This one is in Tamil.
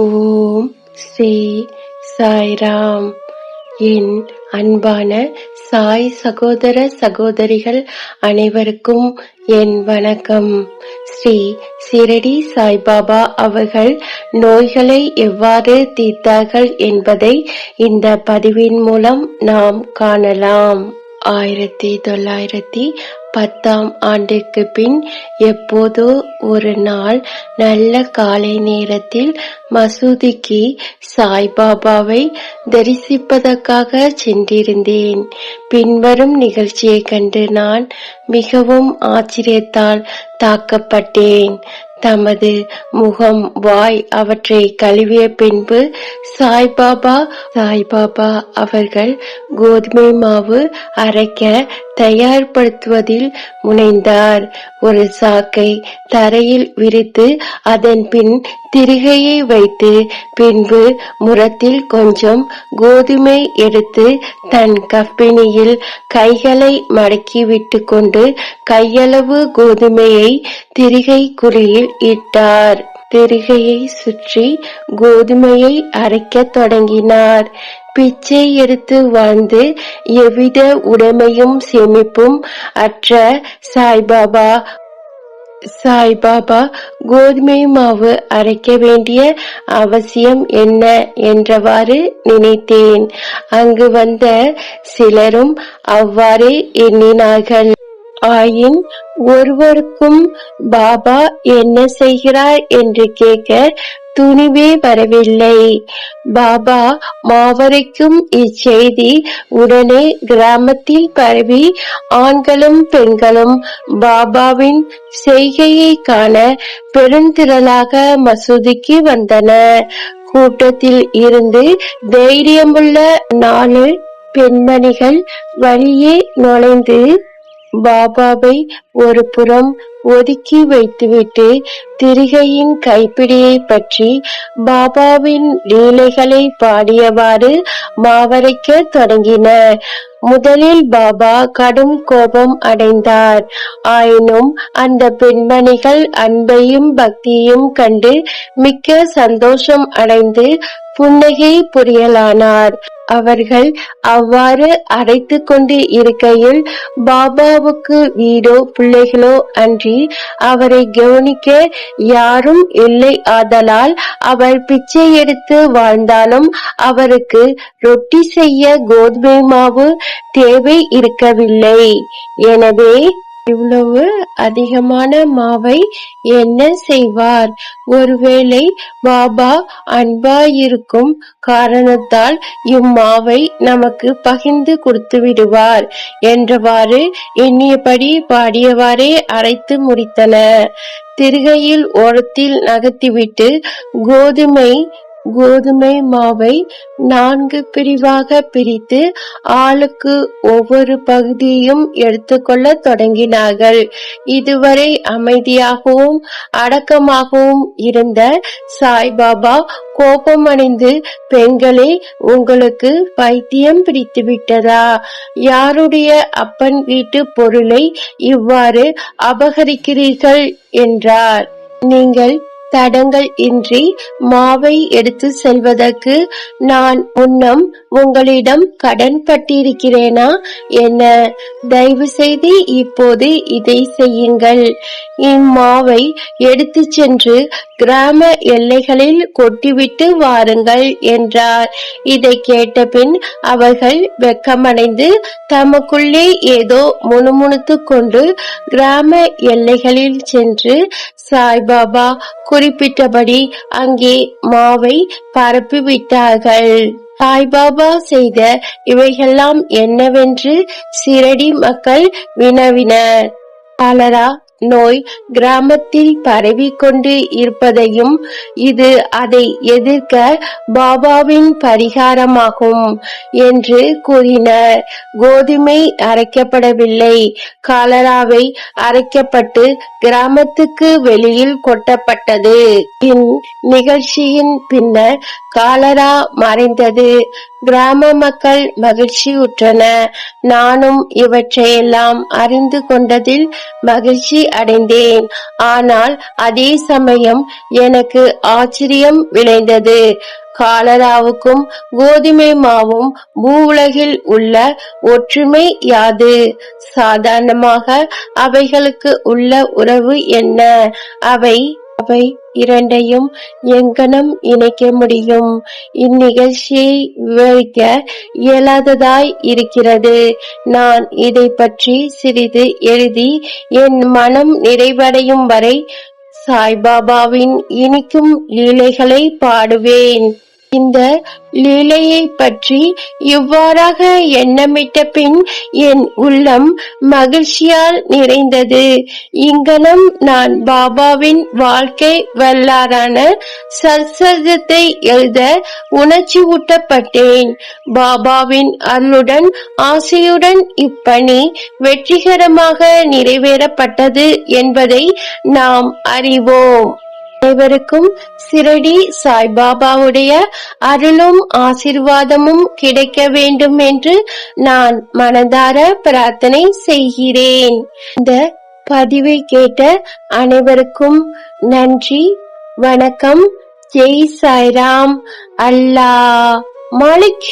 ஓம் ஸ்ரீ சாய்ராம். என் அன்பான சாய் சகோதர சகோதரிகள் அனைவருக்கும் என் வணக்கம். ஸ்ரீ ஷிரடி சாய்பாபா அவர்கள் நோய்களை எவ்வாறு தீர்த்தார்கள் என்பதை இந்த பதிவின் மூலம் நாம் காணலாம். 1910 ஆண்டிற்கு பின் எப்போதோ ஒரு நாள் நல்ல காலை நேரத்தில் மசூதிக்கு சாய்பாபாவை தரிசிப்பதற்காக சென்றிருந்தேன். பின்வரும் நிகழ்ச்சியை கண்டு நான் மிகவும் ஆச்சரியத்தால் தாக்கப்பட்டேன். தமது முகம், வாய் அவற்றை கழுவிய பின்பு சாய்பாபா அவர்கள் கோதுமை மாவு அரைக்க தயார்படுத்துவதில் முனைந்தார். ஒரு சாக்கை தரையில் விரித்து அதன் பின் திரிகையை வைத்து பின்பு முரத்தில் கொஞ்சம் கோதுமை எடுத்து தன் கப்பினியில் கைகளை மடக்கி விட்டு கொண்டு கையளவு கோதுமையை திரிகை குறியில் இட்டார். திரிகையை சுற்றி கோதுமையை அரைக்கத் தொடங்கினார். பிச்சை எடுத்து வாழ்ந்து எவ்வித உடைமையும் சேமிப்பும் அற்ற சாய்பாபா கோதுமை மாவு அரைக்க வேண்டிய அவசியம் என்ன என்றவாறு நினைத்தேன். அங்கு வந்த சிலரும் அவ்வாறே எண்ணினார்கள். ஆயின் ஒருவருக்கும் பாபா என்ன செய்கிறார் என்று கேட்க துணிவே வரவில்லை. பாபா மாவரைக்கும் இச்செய்தி உடனே கிராமத்தில் பரவி ஆண்களும் பெண்களும் பாபாவின் செய்கையை காண பெருந்திரளாக மசூதிக்கு வந்தனர். கூட்டத்தில் இருந்து தைரியமுள்ள 4 பெண்மணிகள் வழியே நுழைந்து பாபாவை ஒரு புறம் ஒதுக்கி வைத்துவிட்டு திரிகையின் கைப்பிடியை பற்றி பாபாவின் லீலைகளை பாடியவாறு மாவரைக்க தொடங்கினர். முதலில் பாபா கடும் கோபம் அடைந்தார். ஆயினும் அந்த பெண்மணிகள் அன்பையும் பக்தியையும் கண்டு மிக்க சந்தோஷம் அடைந்து புன்னகை புரியலானார். அவர்கள் அவ்வாறு அரைத்து கொண்டு இருக்கையில் பாபாவுக்கு வீடோ பிள்ளைகளோ அன்றி அவரை கவனிக்க யாரும் இல்லை ஆதலால் அவர் பிச்சை எடுத்து வாழ்ந்தாலும் அவருக்கு ரொட்டி செய்ய கோதுமை மாவு தேவை இருக்கவில்லை. எனவே இவ்வளவு அதிகமான மாவை என்ன செய்வார்? ஒருவேளை பாபா அன்பாயிருக்கும் காரணத்தால் இம்மாவை நமக்கு பகிர்ந்து கொடுத்து விடுவார் என்றவாறு எண்ணியபடி பாடியவாறே அரைத்து முடித்தனர். திரிகையில் ஓரத்தில் நகர்த்திவிட்டு கோதுமை மாவை 4 பிரிவாக பிரித்து ஆளுக்கு ஒவ்வொரு பகுதியையும் எடுத்துக்கொள்ள தொடங்கினார்கள். இதுவரை அமைதியாகவும் அடக்கமாகவும் இருந்த சாய்பாபா கோபமடைந்து, பெண்களே, உங்களுக்கு பைத்தியம் பிடித்து விட்டதா? யாருடைய அப்பன் வீட்டு பொருளை இவ்வாறு அபகரிக்கிறீர்கள் என்றார். நீங்கள் தடங்கள் இன்றி மாவை எடுத்து செல்வதற்கு நான் முன்னம் உங்களிடம் கடன் பட்டிருக்கிறேனா என்ன? தயவு செய்து இப்போது இதை செய்யுங்கள். இம்மாவை எடுத்து சென்று கிராம எல்லைகளில் கொட்டிவிட்டு வாருங்கள் என்றார். இதை கேட்ட பின் அவர்கள் வெட்கமடைந்து தமக்குள்ளே ஏதோ முணுமுணுத்து கொண்டு கிராம எல்லைகளில் சென்று சாய்பாபா குறிப்பிட்டபடி அங்கே மாவை பரப்பிவிட்டார்கள். சாய்பாபா செய்த இவையெல்லாம் என்னவென்று ஷிரடி மக்கள் வினவினர். காலரா நோய் கிராமத்தில் பரவி கொண்டு இருப்பதையும் இது அதை எதிர்க்க பாபாவின் பரிகாரமாகும் என்று கூறினர். கோதுமை அரைக்கப்படவில்லை. காலராவை அரைக்கப்பட்டு கிராமத்துக்கு வெளியில் கொட்டப்பட்டது. இந்நிகழ்ச்சியின் பின்னர் காலரா மறைந்தது. கிராம மக்கள் மகிழ்ச்சியுற்றனர். நானும் இவற்றையெல்லாம் அறிந்து கொண்டதில் மகிழ்ச்சி அடைந்தேன். ஆனால் அதே சமயம் எனக்கு ஆச்சரியம் விளைந்தது. காலராவுக்கும் கோதுமை மாவும் பூவுலகில் உள்ள ஒற்றுமை யாது? சாதாரணமாக அவைகளுக்கு உள்ள உறவு என்ன? அவை இரண்டையும் எங்கனம் இணைக்க முடியும்? இந்நிகழ்ச்சியை விவரிக்க இயலாததாய் இருக்கிறது. நான் இதை பற்றி சிறிது எழுதி என் மனம் நிறைவடையும் வரை சாய்பாபாவின் இனிக்கும் லீலைகளை பாடுவேன். இந்த லீலையை பற்றி இவ்வாறாக எண்ணமிட்ட பின் என் உள்ளம் மகிழ்ச்சியால் நிறைந்தது. இங்கனம் நான் பாபாவின் வாழ்க்கை வரலாறான சத்சங்கத்தை எழுத உணர்ச்சி ஊட்டப்பட்டேன். பாபாவின் அருளுடன் ஆசையுடன் இப்பணி வெற்றிகரமாக நிறைவேறப்பட்டது என்பதை நாம் அறிவோம். அனைவருக்கும் சிரடி சாய்பாபாவுடைய அருளும் ஆசீர்வாதமும் கிடைக்க வேண்டும் என்று நான் மனதார பிரார்த்தனை செய்கிறேன். இந்த பதிவை கேட்ட அனைவருக்கும் நன்றி, வணக்கம். ஜெய் சாய்ராம். அல்லாஹ் மாலிக்.